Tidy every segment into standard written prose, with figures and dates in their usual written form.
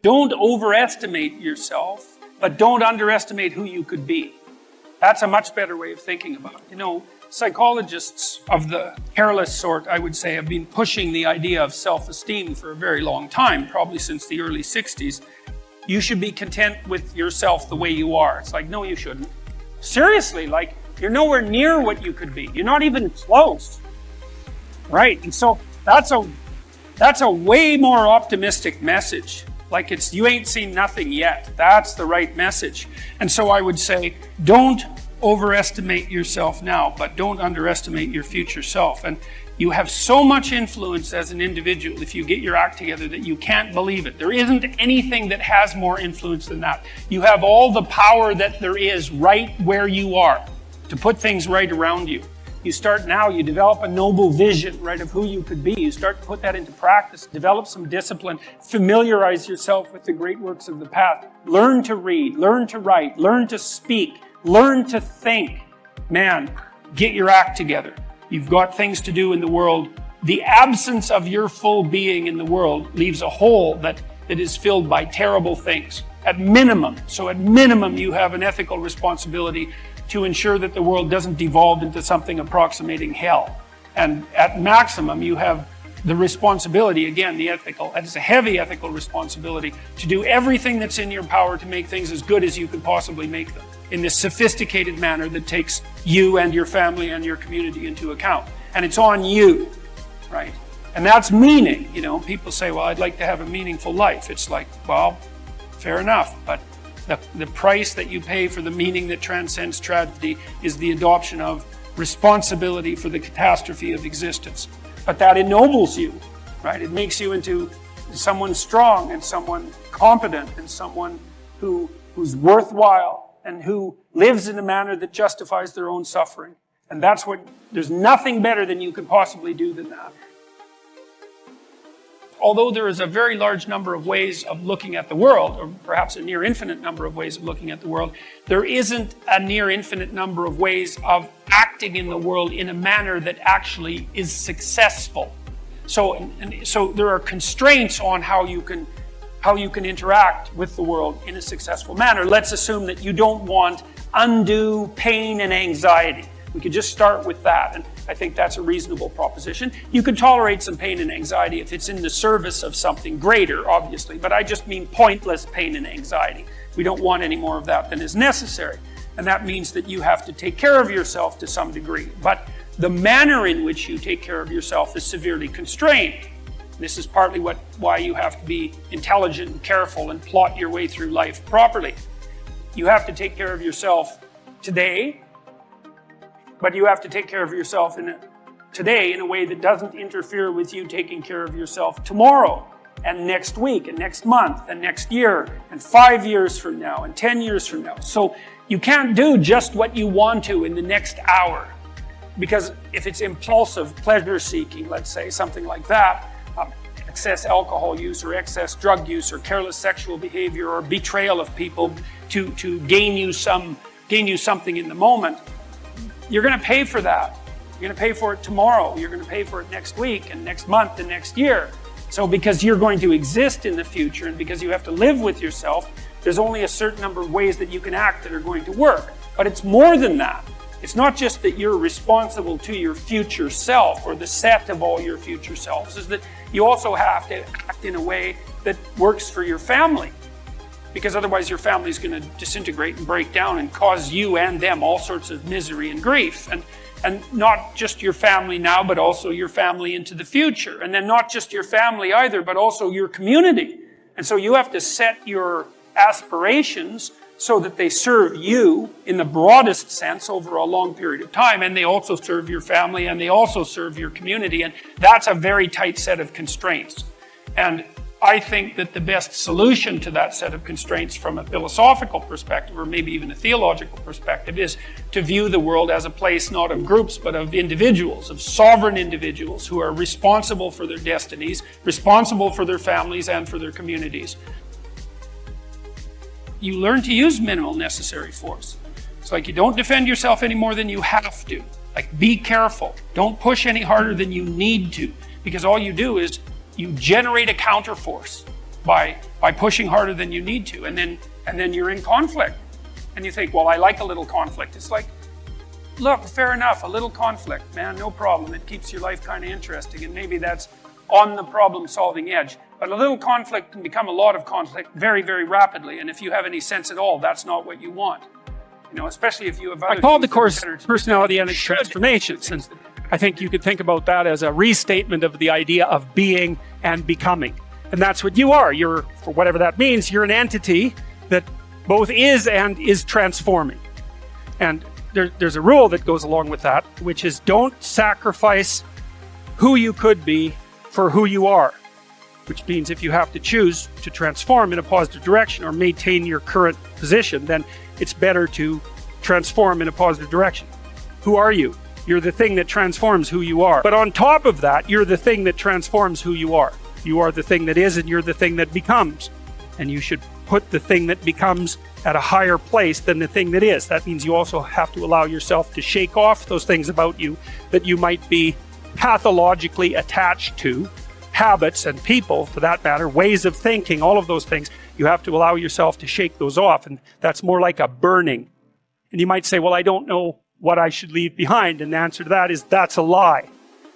Don't overestimate yourself, but don't underestimate who you could be. That's a much better way of thinking about it. You know, psychologists of the careless sort, I would say, have been pushing the idea of self-esteem for a very long time, probably since the early 60s. You should be content with yourself the way you are. It's like, no, you shouldn't. Seriously, like, you're nowhere near what you could be. You're not even close. Right? And so that's a way more optimistic message. Like it's, you ain't seen nothing yet. That's the right message. And so I would say, don't overestimate yourself now, but don't underestimate your future self. And you have so much influence as an individual if you get your act together that you can't believe it. There isn't anything that has more influence than that. You have all the power that there is right where you are to put things right around you. You start now, you develop a noble vision, right, of who you could be. You start to put that into practice, develop some discipline, familiarize yourself with the great works of the past. Learn to read, learn to write, learn to speak, learn to think. Man, get your act together. You've got things to do in the world. The absence of your full being in the world leaves a hole that is filled by terrible things. At minimum, you have an ethical responsibility to ensure that the world doesn't devolve into something approximating hell. And at maximum, you have the responsibility, again, it's a heavy ethical responsibility to do everything that's in your power to make things as good as you could possibly make them in this sophisticated manner that takes you and your family and your community into account. And it's on you, right? And that's meaning. You know, people say, well, I'd like to have a meaningful life. It's like, well, fair enough, but the price that you pay for the meaning that transcends tragedy is the adoption of responsibility for the catastrophe of existence. But that ennobles you, right? It makes you into someone strong and someone competent and someone who's worthwhile and who lives in a manner that justifies their own suffering. And there's nothing better than you could possibly do than that. Although there is a very large number of ways of looking at the world, or perhaps a near infinite number of ways of looking at the world, there isn't a near infinite number of ways of acting in the world in a manner that actually is successful. So there are constraints on how you can interact with the world in a successful manner. Let's assume that you don't want undue pain and anxiety. We could just start with that, and I think that's a reasonable proposition. You can tolerate some pain and anxiety if it's in the service of something greater, obviously, but I just mean pointless pain and anxiety. We don't want any more of that than is necessary, and that means that you have to take care of yourself to some degree, but the manner in which you take care of yourself is severely constrained. This is partly why you have to be intelligent and careful and plot your way through life properly. You have to take care of yourself today, but you have to take care of yourself today in a way that doesn't interfere with you taking care of yourself tomorrow and next week and next month and next year and 5 years from now and 10 years from now. So you can't do just what you want to in the next hour, because if it's impulsive pleasure seeking, let's say, something like that, excess alcohol use or excess drug use or careless sexual behavior or betrayal of people to gain you something in the moment, you're going to pay for that. You're going to pay for it tomorrow. You're going to pay for it next week and next month and next year. So because you're going to exist in the future and because you have to live with yourself, there's only a certain number of ways that you can act that are going to work. But it's more than that. It's not just that you're responsible to your future self or the set of all your future selves. It's that you also have to act in a way that works for your family. Because otherwise your family is going to disintegrate and break down and cause you and them all sorts of misery and grief. And not just your family now, but also your family into the future. And then not just your family either, but also your community. And so you have to set your aspirations so that they serve you in the broadest sense over a long period of time. And they also serve your family and they also serve your community. And that's a very tight set of constraints. And I think that the best solution to that set of constraints from a philosophical perspective, or maybe even a theological perspective, is to view the world as a place not of groups, but of individuals, of sovereign individuals who are responsible for their destinies, responsible for their families and for their communities. You learn to use minimal necessary force. It's like you don't defend yourself any more than you have to. Like, be careful. Don't push any harder than you need to, because all you do is you generate a counterforce by by pushing harder than you need to, and then you're in conflict. And you think, well, I like a little conflict. It's like, look, fair enough, a little conflict, man, no problem. It keeps your life kind of interesting, and maybe that's on the problem-solving edge. But a little conflict can become a lot of conflict very, very rapidly, and if you have any sense at all, that's not what you want. Especially if you have other... I call the course Personality and Transformations, and I think you could think about that as a restatement of the idea of being and becoming. And that's what you are. You're, for whatever that means, you're an entity that both is and is transforming. And there's a rule that goes along with that, which is don't sacrifice who you could be for who you are. Which means if you have to choose to transform in a positive direction or maintain your current position, then it's better to transform in a positive direction. Who are you? You're the thing that transforms who you are. But on top of that, you're the thing that transforms who you are. You are the thing that is, and you're the thing that becomes. And you should put the thing that becomes at a higher place than the thing that is. That means you also have to allow yourself to shake off those things about you that you might be pathologically attached to, habits and people, for that matter, ways of thinking, all of those things. You have to allow yourself to shake those off, and that's more like a burning. And you might say, well, I don't know what I should leave behind, and the answer to that is that's a lie.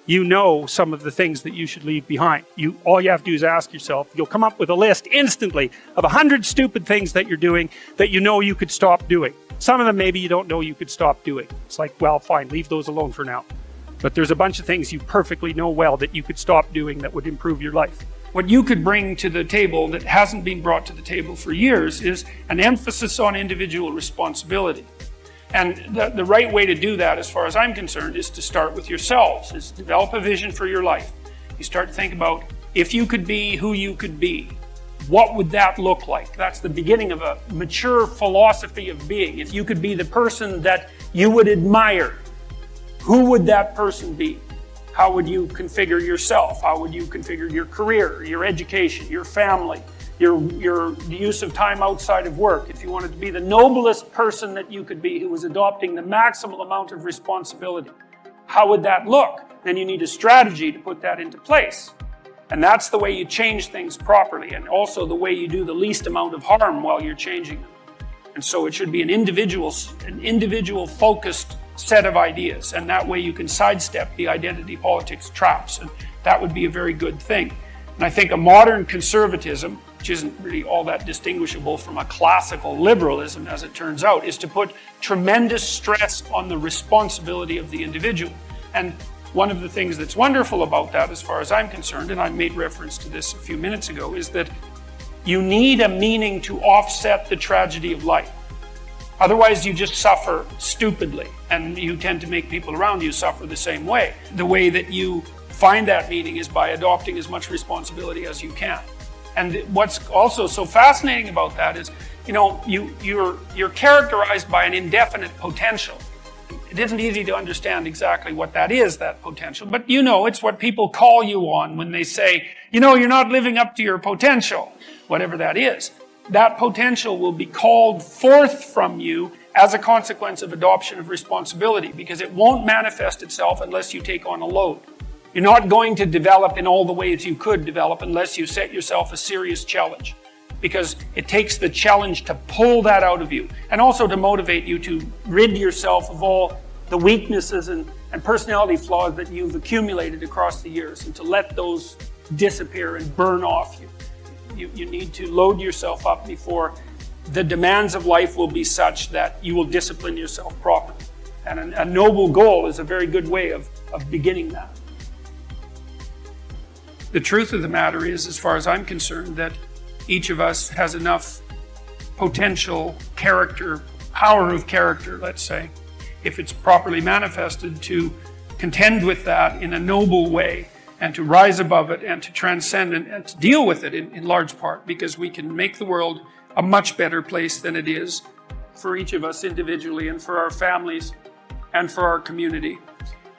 You know some of the things that you should leave behind. All you have to do is ask yourself. You'll come up with a list instantly of 100 stupid things that you're doing that you know you could stop doing. Some of them maybe you don't know you could stop doing. It's like, well, fine, leave those alone for now. But there's a bunch of things you perfectly know well that you could stop doing that would improve your life. What you could bring to the table that hasn't been brought to the table for years is an emphasis on individual responsibility. And the right way to do that, as far as I'm concerned, is to start with yourselves, is develop a vision for your life. You start to think about, if you could be who you could be, what would that look like? That's the beginning of a mature philosophy of being. If you could be the person that you would admire, who would that person be? How would you configure yourself? How would you configure your career, your education, your family, your use of time outside of work? If you wanted to be the noblest person that you could be, who was adopting the maximal amount of responsibility, how would that look? Then you need a strategy to put that into place. And that's the way you change things properly, and also the way you do the least amount of harm while you're changing them. And so it should be an individual focused set of ideas, and that way you can sidestep the identity politics traps, and that would be a very good thing. And I think a modern conservatism, which isn't really all that distinguishable from a classical liberalism, as it turns out, is to put tremendous stress on the responsibility of the individual. And one of the things that's wonderful about that, as far as I'm concerned, and I made reference to this a few minutes ago, is that you need a meaning to offset the tragedy of life. Otherwise, you just suffer stupidly, and you tend to make people around you suffer the same way. The way that you find that meaning is by adopting as much responsibility as you can. And what's also so fascinating about that is, you're characterized by an indefinite potential. It isn't easy to understand exactly what that is, that potential, but it's what people call you on when they say, you're not living up to your potential, whatever that is. That potential will be called forth from you as a consequence of adoption of responsibility, because it won't manifest itself unless you take on a load. You're not going to develop in all the ways you could develop unless you set yourself a serious challenge, because it takes the challenge to pull that out of you, and also to motivate you to rid yourself of all the weaknesses and personality flaws that you've accumulated across the years, and to let those disappear and burn off you. You need to load yourself up before the demands of life will be such that you will discipline yourself properly. And a noble goal is a very good way of beginning that. The truth of the matter is, as far as I'm concerned, that each of us has enough potential character, power of character, let's say, if it's properly manifested, to contend with that in a noble way, and to rise above it, and to transcend and to deal with it in large part, because we can make the world a much better place than it is for each of us individually, and for our families, and for our community.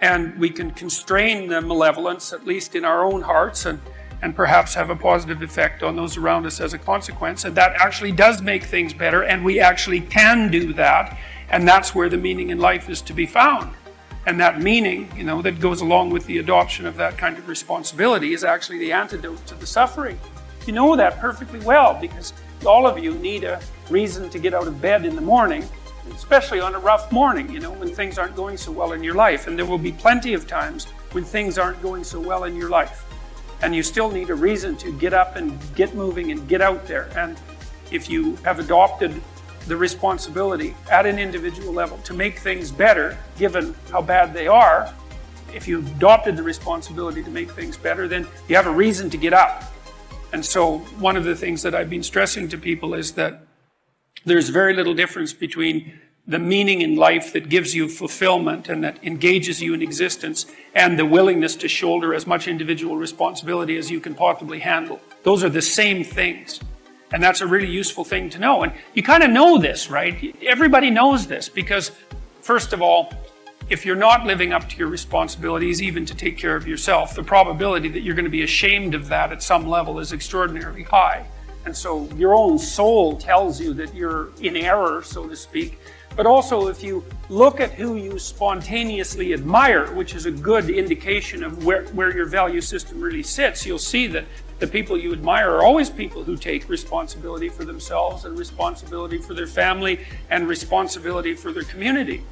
And we can constrain the malevolence, at least in our own hearts, and perhaps have a positive effect on those around us as a consequence. And that actually does make things better, and we actually can do that. And that's where the meaning in life is to be found. And that meaning, that goes along with the adoption of that kind of responsibility, is actually the antidote to the suffering. You know that perfectly well because all of you need a reason to get out of bed in the morning, especially on a rough morning, when things aren't going so well in your life. And there will be plenty of times when things aren't going so well in your life. And you still need a reason to get up and get moving and get out there. And if you have adopted the responsibility at an individual level to make things better, given how bad they are, if you've adopted the responsibility to make things better, then you have a reason to get up. And so one of the things that I've been stressing to people is that there's very little difference between the meaning in life that gives you fulfillment and that engages you in existence and the willingness to shoulder as much individual responsibility as you can possibly handle. Those are the same things. And that's a really useful thing to know. And you kind of know this, right? Everybody knows this because, first of all, if you're not living up to your responsibilities, even to take care of yourself, the probability that you're going to be ashamed of that at some level is extraordinarily high. And so your own soul tells you that you're in error, so to speak. But also if you look at who you spontaneously admire, which is a good indication of where your value system really sits, you'll see that the people you admire are always people who take responsibility for themselves and responsibility for their family and responsibility for their community.